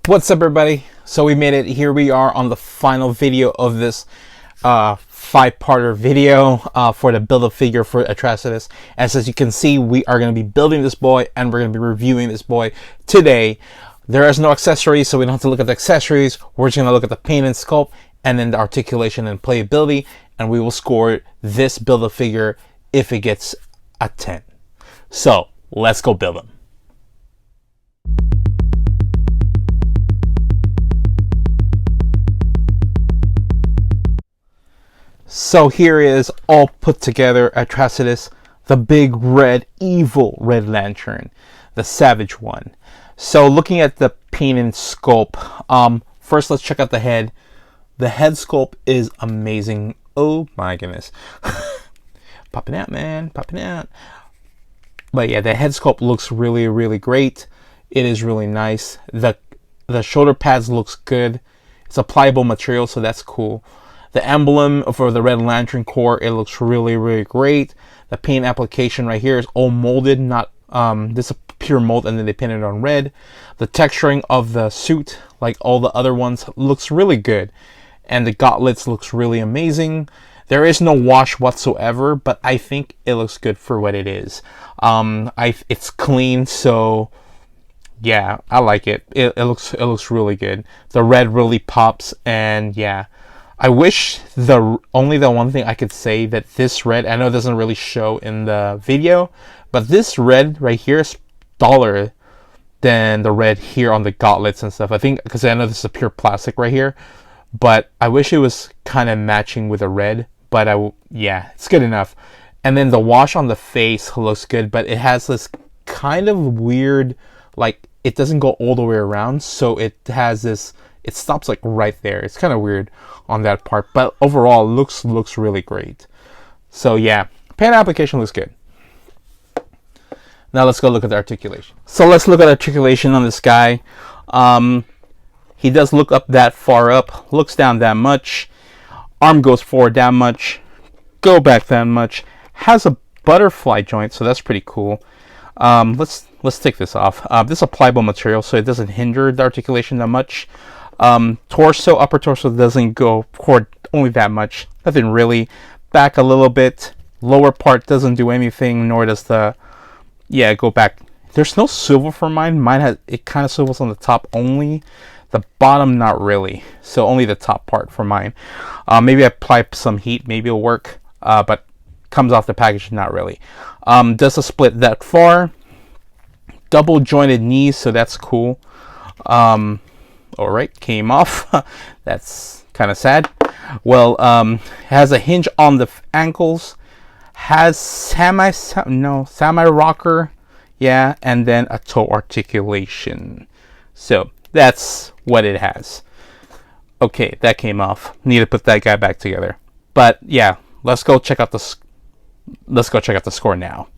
What's up, everybody? So we made it. Here we are on the final video of this five-parter video for the build a figure for Atrocitus. As you can see, we are going to be building this boy and we're going to be reviewing this boy today. There is no accessories, so we don't have to look at the accessories. We're just going to look at the paint and sculpt and then the articulation and playability, and we will score this build a figure if it gets a 10. So let's go build him. So here is all put together Atrocitus, the big red, evil Red Lantern, the savage one. So looking at the paint and sculpt, first let's check out the head. The head sculpt is amazing. Oh my goodness. Popping out, man, popping out. But yeah, the head sculpt looks really, really great. It is really nice. The shoulder pads looks good. It's a pliable material, so that's cool. The emblem for the Red Lantern core, it looks really, really great. The paint application right here is all molded, not this is a pure mold, and then they painted it on red. The texturing of the suit, like all the other ones, looks really good. And the gauntlets looks really amazing. There is no wash whatsoever, but I think it looks good for what it is. It's clean, so yeah, I like it. It looks really good. The red really pops, and yeah. I wish only the one thing I could say that this red, I know it doesn't really show in the video, but this red right here is duller than the red here on the gauntlets and stuff. I think because I know this is a pure plastic right here, but I wish it was kind of matching with the red. But yeah, it's good enough. And then the wash on the face looks good, but it has this kind of weird, like it doesn't go all the way around, so it has this. It stops like right there. It's kind of weird on that part, but overall looks really great. So yeah, paint application looks good. Now let's go look at the articulation. So let's look at articulation on this guy. He does look up that far up, looks down that much, arm goes forward that much, go back that much, has a butterfly joint, so that's pretty cool. Let's take this off. This is a pliable material, so it doesn't hinder the articulation that much. Torso, upper torso doesn't go forward only that much, nothing really. Back a little bit, lower part doesn't do anything, nor does the go back. There's no swivel for mine. It kind of swivels on the top only, the bottom not really, so only the top part for mine. Maybe I apply some heat, maybe it'll work, but comes off the package not really. Does a split that far, double jointed knees, so that's cool. Alright, came off. That's kind of sad. Well, has a hinge on the ankles, has semi rocker, yeah, and then a toe articulation. So that's what it has. Okay, that came off. Need to put that guy back together. But yeah, let's go check out the score now.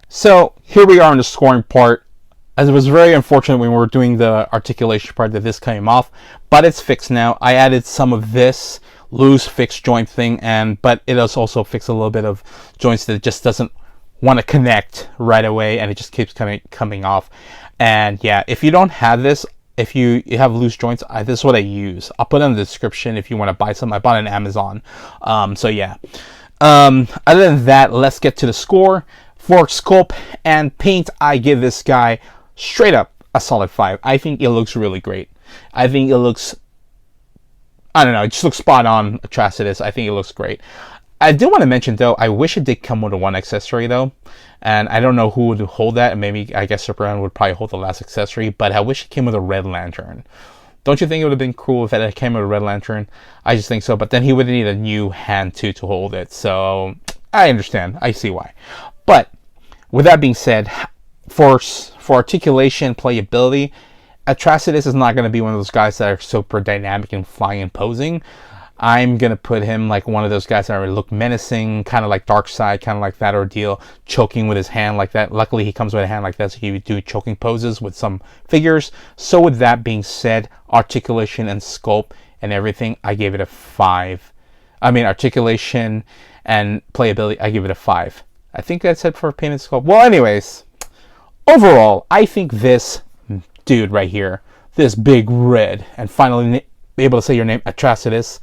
So here we are on the scoring part. As it was very unfortunate when we were doing the articulation part that this came off, but it's fixed now. I added some of this loose fixed joint thing, but it does also fix a little bit of joints that it just doesn't want to connect right away, and it just keeps coming off. And yeah, if you don't have this, if you have loose joints, this is what I use. I'll put it in the description if you want to buy some. I bought it on Amazon. So yeah. Other than that, let's get to the score. For sculpt and paint, I give this guy straight up a solid 5. I think it looks really great. I think it looks, I don't know, it just looks spot on Atrocitus. I think it looks great. I do want to mention though, I wish it did come with one accessory though, and I don't know who would hold that. Maybe, I guess Superman would probably hold the last accessory, but I wish it came with a Red Lantern. Don't you think it would have been cool if it came with a Red Lantern? I just think so, but then he would need a new hand too to hold it, so I understand. I see why. But with that being said, for articulation playability, Atrocitus is not going to be one of those guys that are super dynamic and flying and posing. I'm going to put him like one of those guys that look menacing, kind of like Darkseid, kind of like that ordeal, choking with his hand like that. Luckily, he comes with a hand like that, so he would do choking poses with some figures. So with that being said, articulation and sculpt and everything, I gave it a 5. I mean, articulation and playability, I give it a 5. I think that's it for paint and sculpt. Well, anyways, overall, I think this dude right here, this big red, and finally be able to say your name, Atrocitus.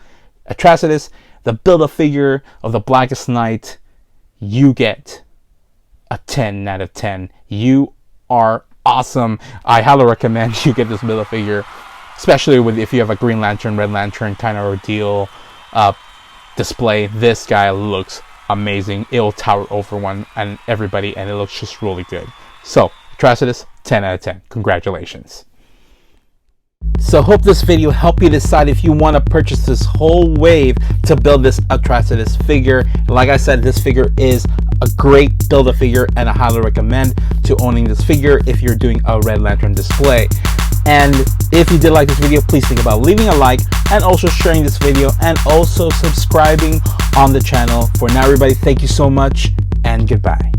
Atrocitus, the Build-A-Figure of the Blackest Night. You get a 10 out of 10. You are awesome. I highly recommend you get this Build-A-Figure, especially with if you have a Green Lantern, Red Lantern kind of ordeal display. This guy looks amazing. It'll tower over one and everybody, and it looks just really good. So, Atrocitus, 10 out of 10. Congratulations. So hope this video helped you decide if you want to purchase this whole wave to build this Atrocitus figure. Like I said, this figure is a great Build-A-Figure, and I highly recommend to owning this figure if you're doing a Red Lantern display. And if you did like this video, please think about leaving a like and also sharing this video and also subscribing on the channel. For now, everybody, thank you so much and goodbye.